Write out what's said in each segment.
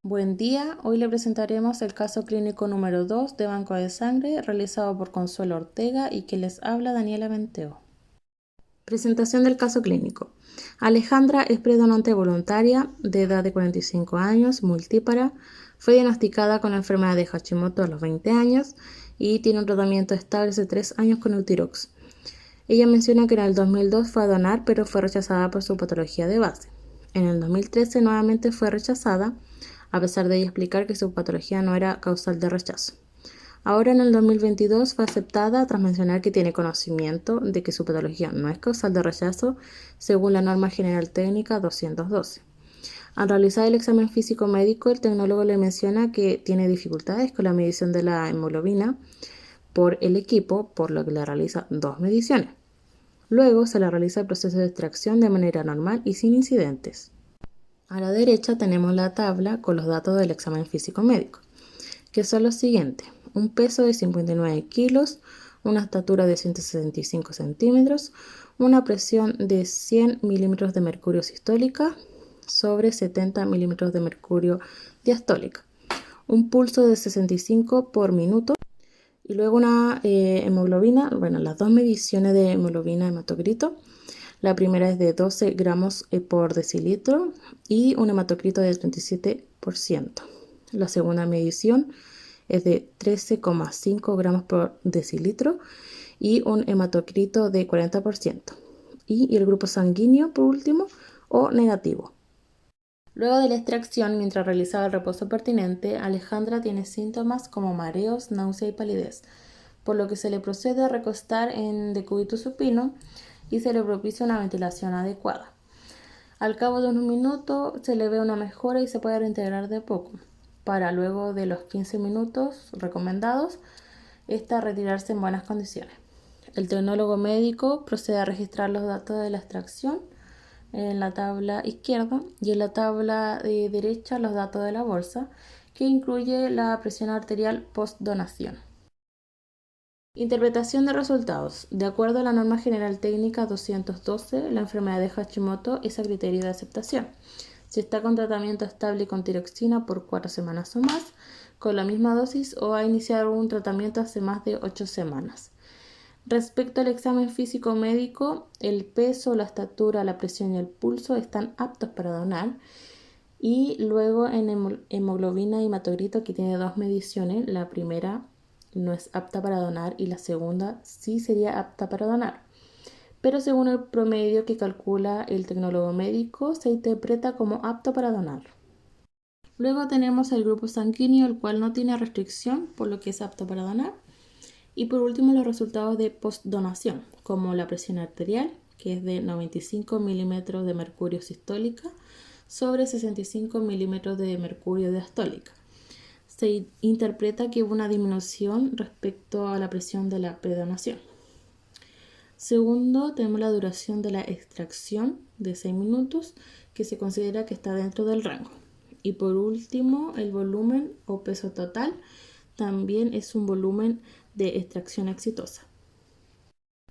Buen día, hoy le presentaremos el caso clínico número 2 de Banco de Sangre realizado por Consuelo Ortega y que les habla Daniela Venteo. Presentación del caso clínico. Alejandra es predonante voluntaria de edad de 45 años, multípara, fue diagnosticada con la enfermedad de Hashimoto a los 20 años y tiene un tratamiento estable hace 3 años con Eutirox. Ella menciona que en el 2002 fue a donar pero fue rechazada por su patología de base. En el 2013 nuevamente fue rechazada, a pesar de ella explicar que su patología no era causal de rechazo. Ahora en el 2022 fue aceptada tras mencionar que tiene conocimiento de que su patología no es causal de rechazo según la norma general técnica 212. Al realizar el examen físico médico, el tecnólogo le menciona que tiene dificultades con la medición de la hemoglobina por el equipo, por lo que le realiza 2 mediciones. Luego se le realiza el proceso de extracción de manera normal y sin incidentes. A la derecha tenemos la tabla con los datos del examen físico médico, que son los siguientes: un peso de 59 kilos, una estatura de 165 centímetros, una presión de 100 milímetros de mercurio sistólica sobre 70 milímetros de mercurio diastólica, un pulso de 65 por minuto y luego una hemoglobina, las dos mediciones de hemoglobina hematocrito. La primera es de 12 gramos por decilitro y un hematocrito del 37%. La segunda medición es de 13,5 gramos por decilitro y un hematocrito de 40%. Y el grupo sanguíneo, por último, O negativo. Luego de la extracción, mientras realizaba el reposo pertinente, Alejandra tiene síntomas como mareos, náusea y palidez, por lo que se le procede a recostar en decúbito supino y se le propicia una ventilación adecuada. Al cabo de unos minutos se le ve una mejora y se puede reintegrar de poco, para luego de los 15 minutos recomendados, esta retirarse en buenas condiciones. El tecnólogo médico procede a registrar los datos de la extracción en la tabla izquierda y en la tabla derecha los datos de la bolsa, que incluye la presión arterial post-donación. Interpretación de resultados. De acuerdo a la norma general técnica 212, la enfermedad de Hashimoto es a criterio de aceptación. Si está con tratamiento estable con tiroxina por 4 semanas o más, con la misma dosis o ha iniciado un tratamiento hace más de 8 semanas. Respecto al examen físico médico, el peso, la estatura, la presión y el pulso están aptos para donar. Y luego en hemoglobina y hematocrito, que tiene 2 mediciones, la primera no es apta para donar y la segunda sí sería apta para donar. Pero según el promedio que calcula el tecnólogo médico, se interpreta como apto para donar. Luego tenemos el grupo sanguíneo, el cual no tiene restricción, por lo que es apto para donar. Y por último, los resultados de postdonación, como la presión arterial, que es de 95 milímetros de mercurio sistólica sobre 65 milímetros de mercurio diastólica. Se interpreta que hubo una disminución respecto a la presión de la predonación. Segundo, tenemos la duración de la extracción de 6 minutos, que se considera que está dentro del rango. Y por último, el volumen o peso total también es un volumen de extracción exitosa.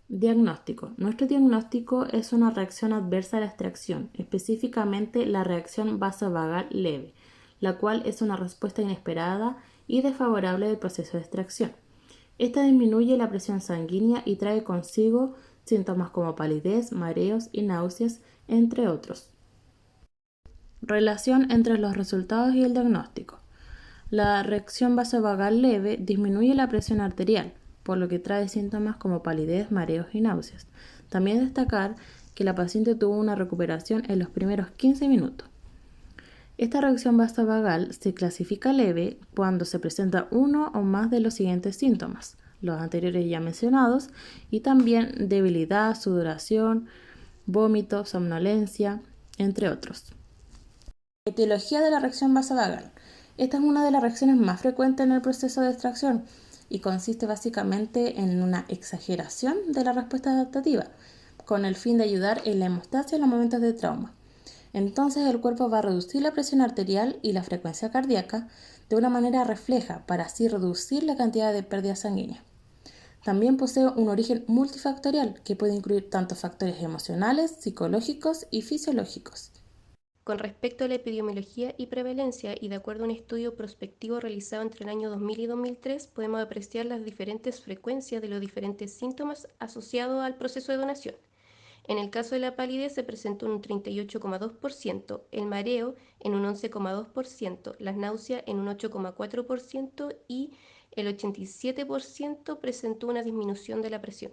Diagnóstico. Nuestro diagnóstico es una reacción adversa a la extracción, específicamente la reacción vasovagal leve, la cual es una respuesta inesperada y desfavorable del proceso de extracción. Esta disminuye la presión sanguínea y trae consigo síntomas como palidez, mareos y náuseas, entre otros. Relación entre los resultados y el diagnóstico. La reacción vasovagal leve disminuye la presión arterial, por lo que trae síntomas como palidez, mareos y náuseas. También destacar que la paciente tuvo una recuperación en los primeros 15 minutos. Esta reacción vasovagal se clasifica leve cuando se presenta uno o más de los siguientes síntomas, los anteriores ya mencionados, y también debilidad, sudoración, vómito, somnolencia, entre otros. Etiología de la reacción vasovagal. Esta es una de las reacciones más frecuentes en el proceso de extracción y consiste básicamente en una exageración de la respuesta adaptativa, con el fin de ayudar en la hemostasia en los momentos de trauma. Entonces el cuerpo va a reducir la presión arterial y la frecuencia cardíaca de una manera refleja para así reducir la cantidad de pérdida sanguínea. También posee un origen multifactorial que puede incluir tanto factores emocionales, psicológicos y fisiológicos. Con respecto a la epidemiología y prevalencia, y de acuerdo a un estudio prospectivo realizado entre el año 2000 y 2003, podemos apreciar las diferentes frecuencias de los diferentes síntomas asociados al proceso de donación. En el caso de la palidez se presentó en un 38,2%, el mareo en un 11,2%, las náuseas en un 8,4% y el 87% presentó una disminución de la presión.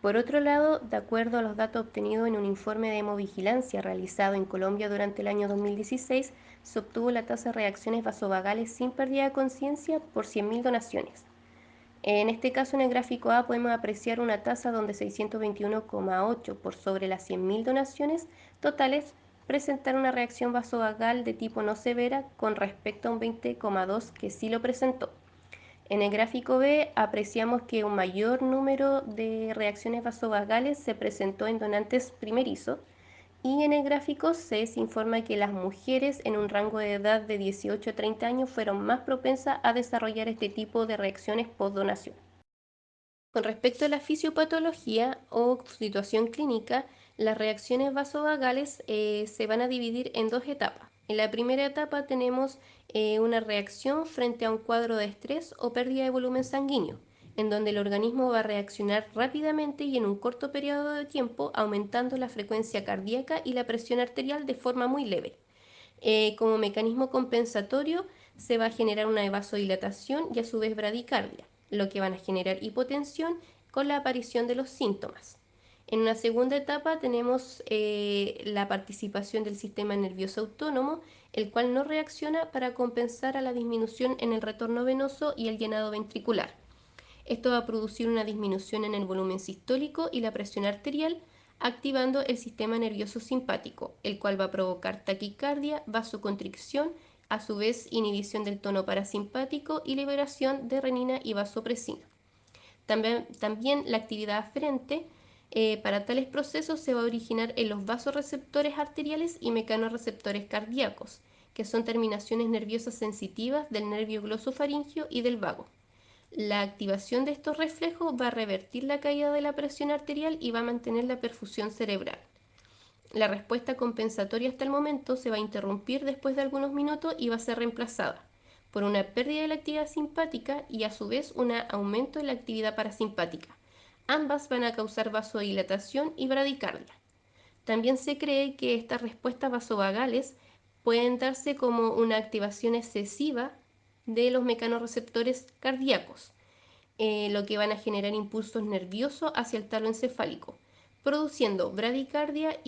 Por otro lado, de acuerdo a los datos obtenidos en un informe de hemovigilancia realizado en Colombia durante el año 2016, se obtuvo la tasa de reacciones vasovagales sin pérdida de conciencia por 100.000 donaciones. En este caso, en el gráfico A podemos apreciar una tasa donde 621,8 por sobre las 100.000 donaciones totales presentaron una reacción vasovagal de tipo no severa con respecto a un 20,2 que sí lo presentó. En el gráfico B apreciamos que un mayor número de reacciones vasovagales se presentó en donantes primerizos y en el gráfico C se informa que las mujeres en un rango de edad de 18 a 30 años fueron más propensas a desarrollar este tipo de reacciones post-donación. Con respecto a la fisiopatología o situación clínica, las reacciones vasovagales se van a dividir en dos etapas. En la primera etapa tenemos una reacción frente a un cuadro de estrés o pérdida de volumen sanguíneo, en donde el organismo va a reaccionar rápidamente y en un corto periodo de tiempo, aumentando la frecuencia cardíaca y la presión arterial de forma muy leve. Como mecanismo compensatorio se va a generar una vasodilatación y a su vez bradicardia, lo que van a generar hipotensión con la aparición de los síntomas. En una segunda etapa tenemos la participación del sistema nervioso autónomo, el cual no reacciona para compensar a la disminución en el retorno venoso y el llenado ventricular. Esto va a producir una disminución en el volumen sistólico y la presión arterial, activando el sistema nervioso simpático, el cual va a provocar taquicardia, vasoconstricción, a su vez inhibición del tono parasimpático y liberación de renina y vasopresina. También la actividad aferente para tales procesos se va a originar en los vasoreceptores arteriales y mecanorreceptores cardíacos, que son terminaciones nerviosas sensitivas del nervio glosofaringeo y del vago. La activación de estos reflejos va a revertir la caída de la presión arterial y va a mantener la perfusión cerebral. La respuesta compensatoria hasta el momento se va a interrumpir después de algunos minutos y va a ser reemplazada por una pérdida de la actividad simpática y a su vez un aumento de la actividad parasimpática. Ambas van a causar vasodilatación y bradicardia. También se cree que estas respuestas vasovagales pueden darse como una activación excesiva de los mecanorreceptores cardíacos, lo que van a generar impulsos nerviosos hacia el talo encefálico, produciendo bradicardia,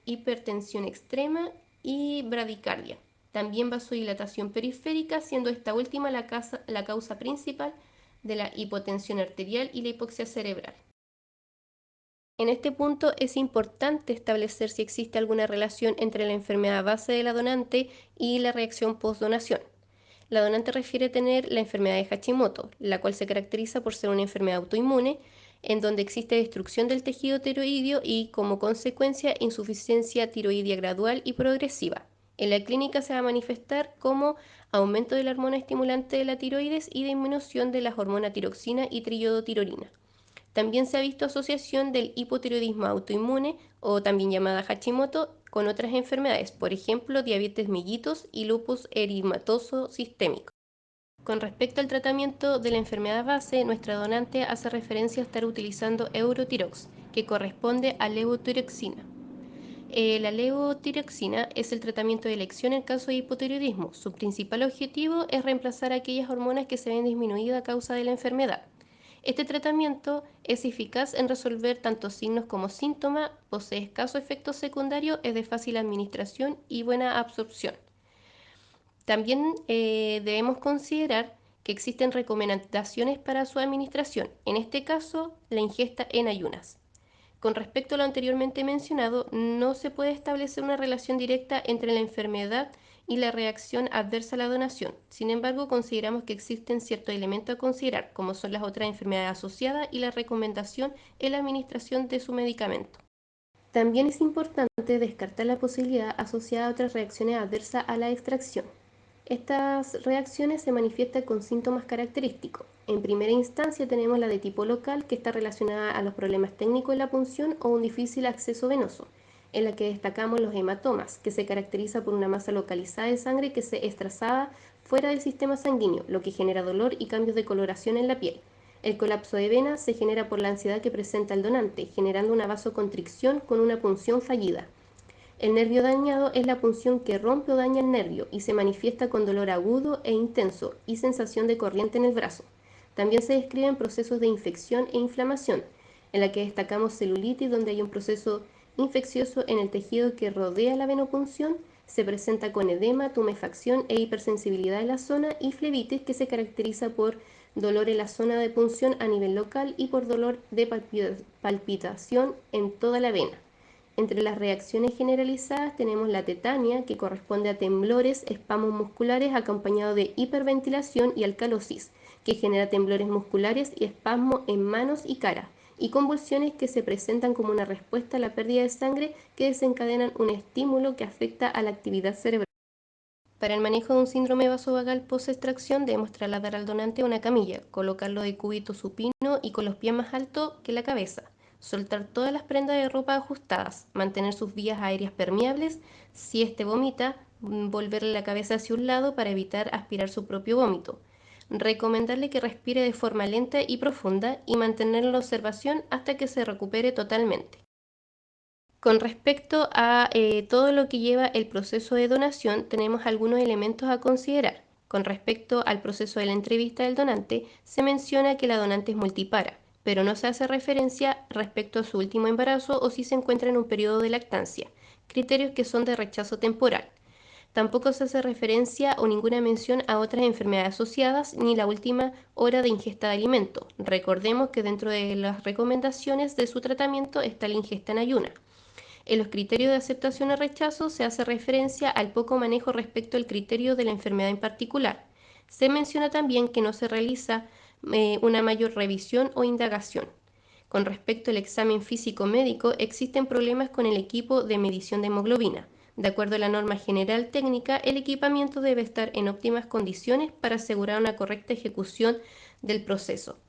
hipertensión extrema y bradicardia. También vasodilatación periférica, siendo esta última la causa principal de la hipotensión arterial y la hipoxia cerebral. En este punto es importante establecer si existe alguna relación entre la enfermedad base de la donante y la reacción post-donación. La donante refiere tener la enfermedad de Hashimoto, la cual se caracteriza por ser una enfermedad autoinmune en donde existe destrucción del tejido tiroideo y, como consecuencia, insuficiencia tiroidea gradual y progresiva. En la clínica se va a manifestar como aumento de la hormona estimulante de la tiroides y disminución de las hormonas tiroxina y triiodotirolina. También se ha visto asociación del hipotiroidismo autoinmune o también llamada Hashimoto con otras enfermedades, por ejemplo, diabetes mellitus y lupus eritematoso sistémico. Con respecto al tratamiento de la enfermedad base, nuestra donante hace referencia a estar utilizando Eurotirox, que corresponde a levotiroxina. La levotiroxina es el tratamiento de elección en caso de hipotiroidismo. Su principal objetivo es reemplazar aquellas hormonas que se ven disminuidas a causa de la enfermedad. Este tratamiento es eficaz en resolver tanto signos como síntomas, posee escaso efecto secundario, es de fácil administración y buena absorción. También debemos considerar que existen recomendaciones para su administración, en este caso la ingesta en ayunas. Con respecto a lo anteriormente mencionado, no se puede establecer una relación directa entre la enfermedad y la reacción adversa a la donación. Sin embargo, consideramos que existen ciertos elementos a considerar, como son las otras enfermedades asociadas y la recomendación en la administración de su medicamento. También es importante descartar la posibilidad asociada a otras reacciones adversas a la extracción. Estas reacciones se manifiestan con síntomas característicos. En primera instancia tenemos la de tipo local, que está relacionada a los problemas técnicos en la punción o un difícil acceso venoso. en la que destacamos los hematomas, que se caracteriza por una masa localizada de sangre que se extravasa fuera del sistema sanguíneo, lo que genera dolor y cambios de coloración en la piel. El colapso de venas se genera por la ansiedad que presenta el donante, generando una vasoconstricción con una punción fallida. El nervio dañado es la punción que rompe o daña el nervio y se manifiesta con dolor agudo e intenso y sensación de corriente en el brazo. También se describen procesos de infección e inflamación, en la que destacamos celulitis, donde hay un proceso infeccioso en el tejido que rodea la venopunción, se presenta con edema, tumefacción e hipersensibilidad en la zona, y flebitis, que se caracteriza por dolor en la zona de punción a nivel local y por dolor de palpitación en toda la vena. Entre las reacciones generalizadas tenemos la tetania, que corresponde a temblores, espasmos musculares acompañado de hiperventilación, y alcalosis, que genera temblores musculares y espasmos en manos y cara, y convulsiones que se presentan como una respuesta a la pérdida de sangre que desencadenan un estímulo que afecta a la actividad cerebral. Para el manejo de un síndrome vasovagal post-extracción debemos trasladar al donante a una camilla, colocarlo de cúbito supino y con los pies más altos que la cabeza, soltar todas las prendas de ropa ajustadas, mantener sus vías aéreas permeables, si éste vomita, volverle la cabeza hacia un lado para evitar aspirar su propio vómito. Recomendarle que respire de forma lenta y profunda y mantenerlo en observación hasta que se recupere totalmente. Con respecto a todo lo que lleva el proceso de donación, tenemos algunos elementos a considerar. Con respecto al proceso de la entrevista del donante, se menciona que la donante es multipara, pero no se hace referencia respecto a su último embarazo o si se encuentra en un periodo de lactancia, criterios que son de rechazo temporal. Tampoco se hace referencia o ninguna mención a otras enfermedades asociadas ni la última hora de ingesta de alimento. Recordemos que dentro de las recomendaciones de su tratamiento está la ingesta en ayuna. En los criterios de aceptación o rechazo se hace referencia al poco manejo respecto al criterio de la enfermedad en particular. Se menciona también que no se realiza una mayor revisión o indagación. Con respecto al examen físico médico, existen problemas con el equipo de medición de hemoglobina. De acuerdo a la norma general técnica, el equipamiento debe estar en óptimas condiciones para asegurar una correcta ejecución del proceso.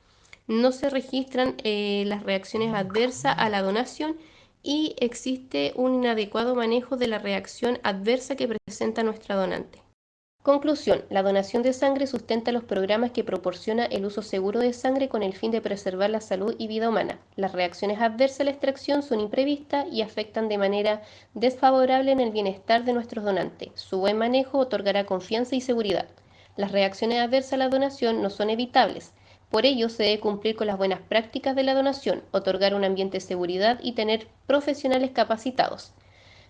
No se registran las reacciones adversas a la donación y existe un inadecuado manejo de la reacción adversa que presenta nuestra donante. Conclusión: la donación de sangre sustenta los programas que proporciona el uso seguro de sangre con el fin de preservar la salud y vida humana. Las reacciones adversas a la extracción son imprevistas y afectan de manera desfavorable en el bienestar de nuestros donantes. Su buen manejo otorgará confianza y seguridad. Las reacciones adversas a la donación no son evitables. Por ello, se debe cumplir con las buenas prácticas de la donación, otorgar un ambiente de seguridad y tener profesionales capacitados,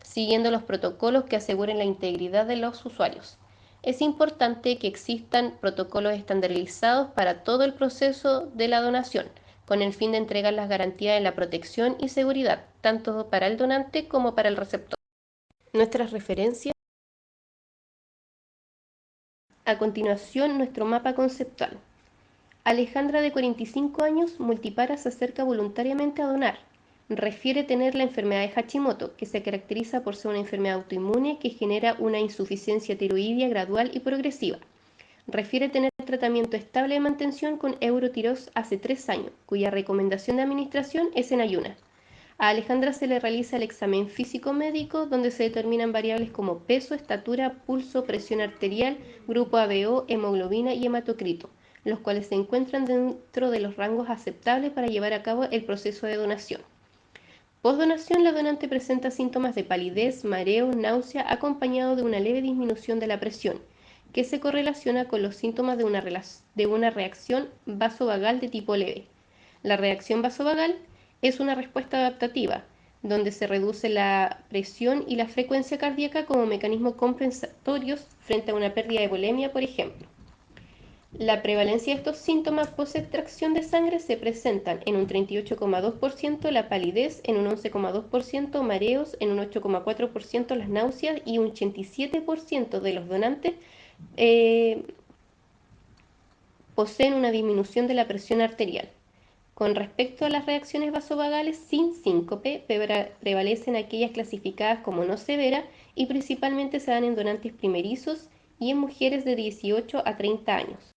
siguiendo los protocolos que aseguren la integridad de los usuarios. Es importante que existan protocolos estandarizados para todo el proceso de la donación, con el fin de entregar las garantías de la protección y seguridad, tanto para el donante como para el receptor. Nuestras referencias. A continuación, nuestro mapa conceptual. Alejandra, de 45 años, multipara, se acerca voluntariamente a donar. Refiere tener la enfermedad de Hashimoto, que se caracteriza por ser una enfermedad autoinmune que genera una insuficiencia tiroidea gradual y progresiva. Refiere tener tratamiento estable de mantención con Eurotirox hace 3 años, cuya recomendación de administración es en ayunas. A Alejandra se le realiza el examen físico médico, donde se determinan variables como peso, estatura, pulso, presión arterial, grupo ABO, hemoglobina y hematocrito, los cuales se encuentran dentro de los rangos aceptables para llevar a cabo el proceso de donación. Postdonación, la donante presenta síntomas de palidez, mareo, náusea, acompañado de una leve disminución de la presión, que se correlaciona con los síntomas de una reacción vasovagal de tipo leve. La reacción vasovagal es una respuesta adaptativa, donde se reduce la presión y la frecuencia cardíaca como mecanismos compensatorios frente a una pérdida de volemia, por ejemplo. La prevalencia de estos síntomas post-extracción de sangre se presentan en un 38,2%, la palidez en un 11,2%, mareos en un 8,4%, las náuseas, y un 87% de los donantes poseen una disminución de la presión arterial. Con respecto a las reacciones vasovagales sin síncope, prevalecen aquellas clasificadas como no severas y principalmente se dan en donantes primerizos y en mujeres de 18 a 30 años.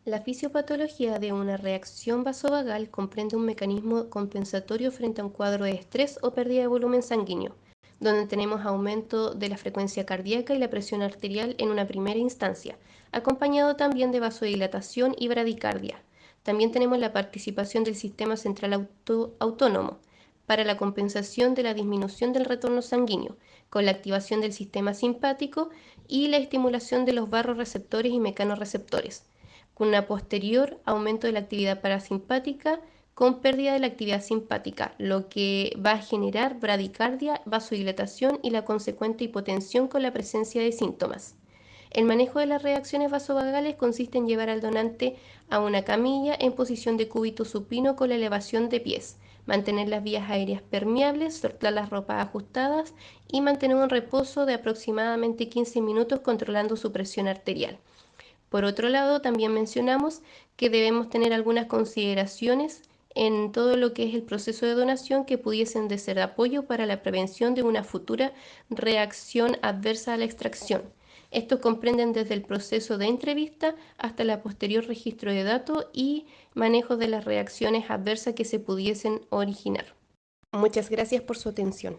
La fisiopatología de una reacción vasovagal comprende un mecanismo compensatorio frente a un cuadro de estrés o pérdida de volumen sanguíneo, donde tenemos aumento de la frecuencia cardíaca y la presión arterial en una primera instancia, acompañado también de vasodilatación y bradicardia. También tenemos la participación del sistema central autónomo para la compensación de la disminución del retorno sanguíneo, con la activación del sistema simpático y la estimulación de los barroreceptores y mecanorreceptores, con un posterior aumento de la actividad parasimpática con pérdida de la actividad simpática, lo que va a generar bradicardia, vasodilatación y la consecuente hipotensión con la presencia de síntomas. El manejo de las reacciones vasovagales consiste en llevar al donante a una camilla en posición de cúbito supino con la elevación de pies, mantener las vías aéreas permeables, soltar las ropas ajustadas y mantener un reposo de aproximadamente 15 minutos controlando su presión arterial. Por otro lado, también mencionamos que debemos tener algunas consideraciones en todo lo que es el proceso de donación que pudiesen de ser de apoyo para la prevención de una futura reacción adversa a la extracción. Estos comprenden desde el proceso de entrevista hasta el posterior registro de datos y manejo de las reacciones adversas que se pudiesen originar. Muchas gracias por su atención.